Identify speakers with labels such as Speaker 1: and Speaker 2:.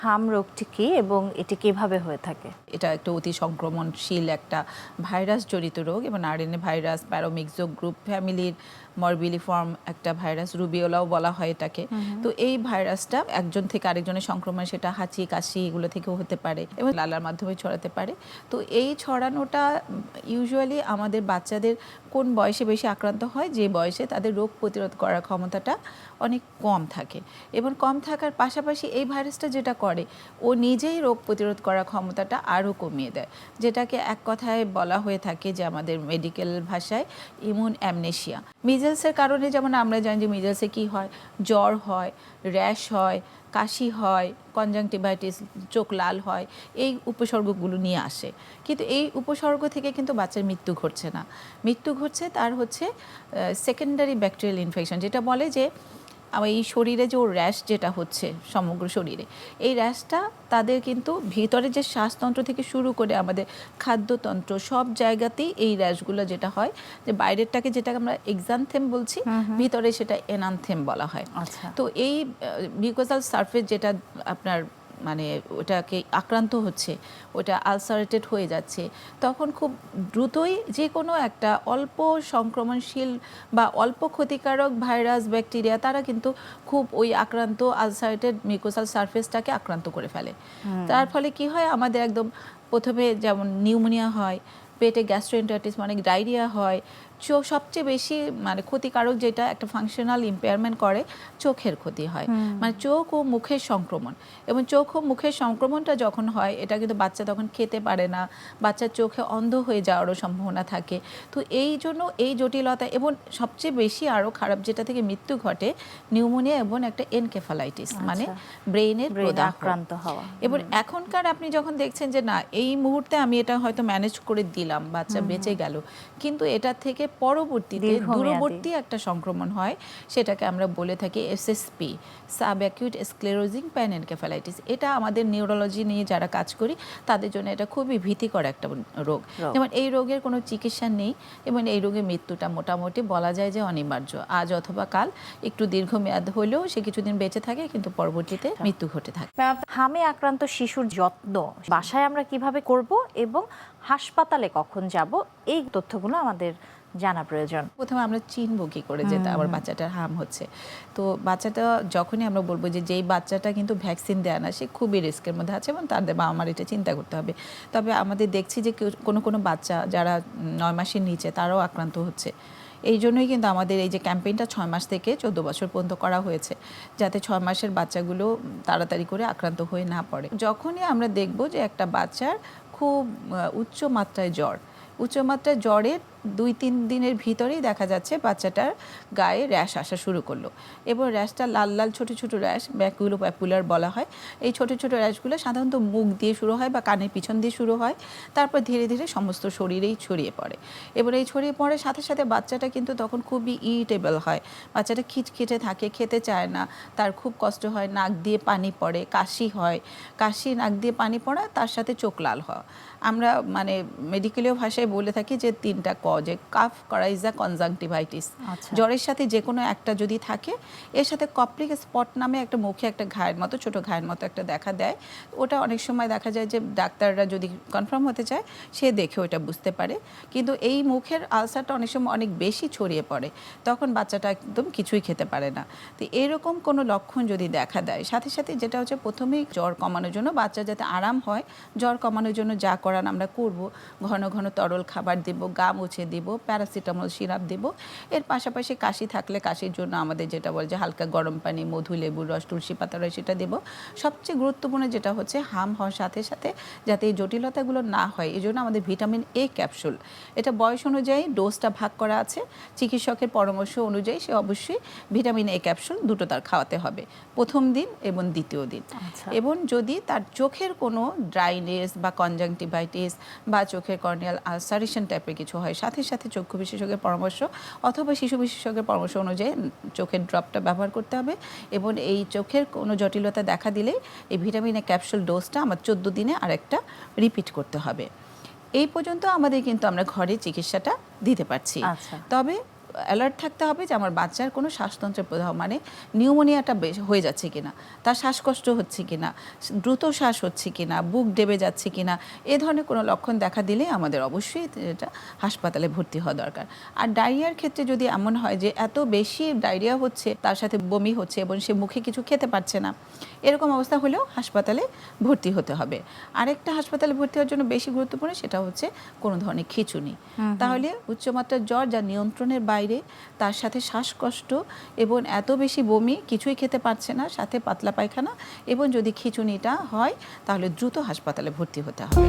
Speaker 1: হাম রোগটি কি এবং এটি কিভাবে হয়ে থাকে?
Speaker 2: এটা একটা অতি সংক্রমণশীল একটা ভাইরাস জড়িত রোগ এবং আরএনএ ভাইরাস প্যারামিক্সো গ্রুপ ফ্যামিলির মরবিলিফর্ম একটা ভাইরাস, রুবিওলাও বলা হয় এটাকে। তো এই ভাইরাসটা একজন থেকে আরেকজনের সংক্রমণ, সেটা হাঁচি কাশি এগুলো থেকেও হতে পারে এবং লালার মাধ্যমে ছড়াতে পারে। তো এই ছড়ানোটা ইউজুয়ালি আমাদের বাচ্চাদের কোন বয়সে বেশি আক্রান্ত হয়, যে বয়সে তাদের রোগ প্রতিরোধ করার ক্ষমতাটা অনেক কম থাকে। এবং কম থাকার পাশাপাশি এই ভাইরাসটা যেটা করে, ও নিজেই রোগ প্রতিরোধ করার ক্ষমতাটা আরও কমিয়ে দেয়, যেটাকে এক কথায় বলা হয়ে থাকে যে আমাদের মেডিকেল ভাষায় ইমিউন অ্যামনেশিয়া। মিজেলসের কারণে যেমন আমরা জানি যে মিজেলসে কী হয়, জ্বর হয়, র্যাশ হয়, কাশি হয়, কনজাংটিভাইটিস, চোখ লাল হয়, এই উপসর্গগুলো নিয়ে আসে। কিন্তু এই উপসর্গ থেকে কিন্তু বাচ্চার মৃত্যু ঘটছে না। মৃত্যু ঘটছে তার হচ্ছে সেকেন্ডারি ব্যাকটেরিয়াল ইনফেকশন, যেটা বলে যে এই শরীরে যে র্যাশ যেটা হচ্ছে সমগ্র শরীরে, এই র্যাশটা তাদের কিন্তু ভিতরে যে শ্বাসতন্ত্র থেকে শুরু করে আমাদের খাদ্যতন্ত্র সব জায়গাতেই এই র্যাশগুলো যেটা হয়, যে বাইরেরটাকে যেটাকে আমরা এক্সানথেম বলছি, ভিতরে সেটা এনানথেম বলা হয়। তো এই মিউকোসাল সারফেস যেটা আপনার মানে ওটাকে আক্রান্ত হচ্ছে, ওটা আলসারেটেড হয়ে যাচ্ছে, তখন খুব দ্রুতই যে কোনো একটা অল্প সংক্রমণশীল বা অল্প ক্ষতিকারক ভাইরাস ব্যাকটেরিয়া তারা কিন্তু খুব ওই আক্রান্ত আলসারেটেড মিউকোসাল সারফেসটাকে আক্রান্ত করে ফেলে। তার ফলে কি হয়, আমাদের একদম প্রথমে যেমন নিউমোনিয়া হয়, পেটে গ্যাস্ট্রোএন্টারাইটিস মানে ডায়রিয়া হয়, চোখ সবচেয়ে বেশি মানে ক্ষতিকারক যেটা একটা ফাংশনাল ইম্পেয়ারমেন্ট করে, চোখের ক্ষতি হয়, মানে চোখ ও মুখের সংক্রমণ। এবং চোখ ও মুখের সংক্রমণটা যখন হয়, এটা কিন্তু বাচ্চা তখন খেতে পারে না, বাচ্চার চোখে অন্ধ হয়ে যাওয়ারও সম্ভাবনা থাকে। তো এই জন্য এই জটিলতা, এবং সবচেয়ে বেশি আরও খারাপ যেটা থেকে মৃত্যু ঘটে, নিউমোনিয়া এবং একটা এনকেফালাইটিস মানে ব্রেইনের
Speaker 1: আক্রান্ত হওয়া।
Speaker 2: এবং এখনকার আপনি যখন দেখছেন যে না, এই মুহূর্তে আমি এটা হয়তো ম্যানেজ করে দিলাম, বাচ্চা বেঁচে গেল, কিন্তু এটা থেকে পরবর্তীতে দূরবর্তী একটা সংক্রমণ হয়, সেটাকে আমরা বলে থাকি এসএসপি, সাব অ্যাকিউট স্ক্লেরোজিং প্যানএনকেফালাইটিস। এটা আমাদের নিউরোলজি নিয়ে যারা কাজ করি তাদের জন্য এটা খুবই ভীতিকর একটা রোগ। যেমন এই রোগের কোনো চিকিৎসা নেই এবং এই রোগে মৃত্যুটা মোটামুটি বলা যায় যে অনিবার্য, আজ অথবা কাল, একটু দীর্ঘমেয়াদ হলেও সে কিছুদিন বেঁচে থাকে কিন্তু পরবর্তীতে মৃত্যু ঘটে থাকে।
Speaker 1: হামে আক্রান্ত শিশুর যত্ন বাসায় আমরা কিভাবে করব এবং হাসপাতালে কখন যাব, এই তথ্যগুলো আমাদের জানা প্রয়োজন।
Speaker 2: প্রথমে আমরা চিনব কি করে যে আমার বাচ্চাটার হাম হচ্ছে। তো বাচ্চাটা যখনই আমরা বলবো যে যেই বাচ্চাটা কিন্তু ভ্যাকসিন দেয় না, সে খুবই রিস্কের মধ্যে আছে এবং তাদের বাবা মার এটা চিন্তা করতে হবে। তবে আমাদের দেখছি যে কোনো বাচ্চা যারা 9 মাসের নিচে তারাও আক্রান্ত হচ্ছে। এই জন্যই কিন্তু আমাদের এই যে ক্যাম্পেইনটা 6 মাস থেকে 14 বছর পর্যন্ত করা হয়েছে, যাতে 6 মাসের বাচ্চাগুলো তাড়াতাড়ি করে আক্রান্ত হয়ে না পড়ে। যখনই আমরা দেখব যে একটা বাচ্চার খুব উচ্চ মাত্রায় জ্বর, উচ্চমাত্রায় জ্বরের 2-3 দিনের ভিতরেই দেখা যাচ্ছে বাচ্চাটার গায়ে র্যাশ আসা শুরু করলো, এবং র্যাশটা লাল লাল ছোট ছোট র্যাশ, ম্যাকুলো প্যাপুলার বলা হয়। এই ছোট ছোট র্যাশগুলো সাধারণত মুখ দিয়ে শুরু হয় বা কানের পিছন দিয়ে শুরু হয়, তারপর ধীরে ধীরে সমস্ত শরীরেই ছড়িয়ে পড়ে। এবং এই ছড়িয়ে পড়ার সাথে সাথে বাচ্চাটা কিন্তু তখন খুবই ইরিটেবল হয়, বাচ্চাটা খিটখিটে থাকে, খেতে চায় না, তার খুব কষ্ট হয়, নাক দিয়ে পানি পড়ে, কাশি হয়, কাশি, নাক দিয়ে পানি পড়া, তার সাথে চোখ লাল হওয়া। আমরা মানে মেডিকেলীয় ভাষায় বলে থাকি যে 3টা যে কাফ করাইজা কনজাংটিভাইটিস, জ্বরের সাথে যে কোনো একটা যদি থাকে, এর সাথে কপ্লিক স্পট নামে একটা মুখে একটা ঘায়ের মতো, ছোট ঘায়ের মতো একটা দেখা দেয়। ওটা অনেক সময় দেখা যায় যে ডাক্তাররা যদি কনফার্ম হতে চায়, সে দেখে ওটা বুঝতে পারে। কিন্তু এই মুখের আলসারটা অনেক সময় অনেক বেশি ছড়িয়ে পড়ে, তখন বাচ্চাটা একদম কিছুই খেতে পারে না। তো এরকম কোনো লক্ষণ যদি দেখা দেয়, সাথে সাথে যেটা হচ্ছে প্রথমেই জ্বর কমানোর জন্য, বাচ্চা যাতে আরাম হয়, জ্বর কমানোর জন্য যা করার আমরা করব, ঘন ঘন তরল খাবার দেব, গা মুছে দেব, প্যারাসিটামল সিরাপ দেব। এর পাশাপাশি কাশি থাকলে কাশির জন্য আমাদের যেটা বলে যে হালকা গরম পানি, মধু, লেবুর রস, তুলসী পাতার রস, সেটা দেব। সবচেয়ে গুরুত্বপূর্ণ যেটা হচ্ছে হাম হওয়ার সাথে সাথে যাতে এই জটিলতাগুলো না হয়, এই জন্য আমাদের ভিটামিন এ ক্যাপসুল, এটা বয়স অনুযায়ী ডোজটা ভাগ করা আছে, চিকিৎসকের পরামর্শ অনুযায়ী সে অবশ্যই ভিটামিন এ ক্যাপসুল দুটো তার খাওয়াতে হবে, প্রথম দিন এবং দ্বিতীয় দিন। এবং যদি তার চোখের কোনো ড্রাইনেস বা কনজাংটিভাইটিস বা চোখের কর্নিয়াল আলসারেশন টাইপের কিছু হয়, সাথে সাথে চক্ষু বিশেষজ্ঞের পরামর্শ অথবা শিশু বিশেষজ্ঞের পরামর্শ অনুযায়ী চোখের ড্রপটা ব্যবহার করতে হবে। এবং এই চোখের কোনো জটিলতা দেখা দিলে এই ভিটামিন এ ক্যাপসুল ডোজটা আমার 14 দিনে আরেকটা রিপিট করতে হবে। এই পর্যন্ত আমাদের কিন্তু আমরা ঘরে চিকিৎসাটা দিতে পারছি। তবে অ্যালার্ট থাকতে হবে যে আমার বাচ্চার কোনো শ্বাসতন্ত্রের প্রদাহ মানে নিউমোনিয়াটা বেশ হয়ে যাচ্ছে কিনা, তার শ্বাসকষ্ট হচ্ছে কিনা, দ্রুত শ্বাস হচ্ছে কিনা, বুক ডেবে যাচ্ছে কিনা, এ ধরনের কোনো লক্ষণ দেখা দিলে আমাদের অবশ্যই এটা হাসপাতালে ভর্তি হওয়া দরকার। আর ডায়রিয়ার ক্ষেত্রে যদি এমন হয় যে এত বেশি ডায়রিয়া হচ্ছে, তার সাথে বমি হচ্ছে এবং সে মুখে কিছু খেতে পারছে না, এরকম অবস্থা হলেও হাসপাতালে ভর্তি হতে হবে। আরেকটা হাসপাতালে ভর্তি হওয়ার জন্য বেশি গুরুত্বপূর্ণ সেটা হচ্ছে কোনো ধরনের খিঁচুনি। তাহলে উচ্চমাত্রার জ্বর যা নিয়ন্ত্রণের বাইরে, তার সাথে শ্বাসকষ্ট এবং এত বেশি বমি, কিছুই খেতে পারছে না, সাথে পাতলা পায়খানা এবং যদি খিঁচুনিটা হয় তাহলে দ্রুত হাসপাতালে ভর্তি হতে হবে।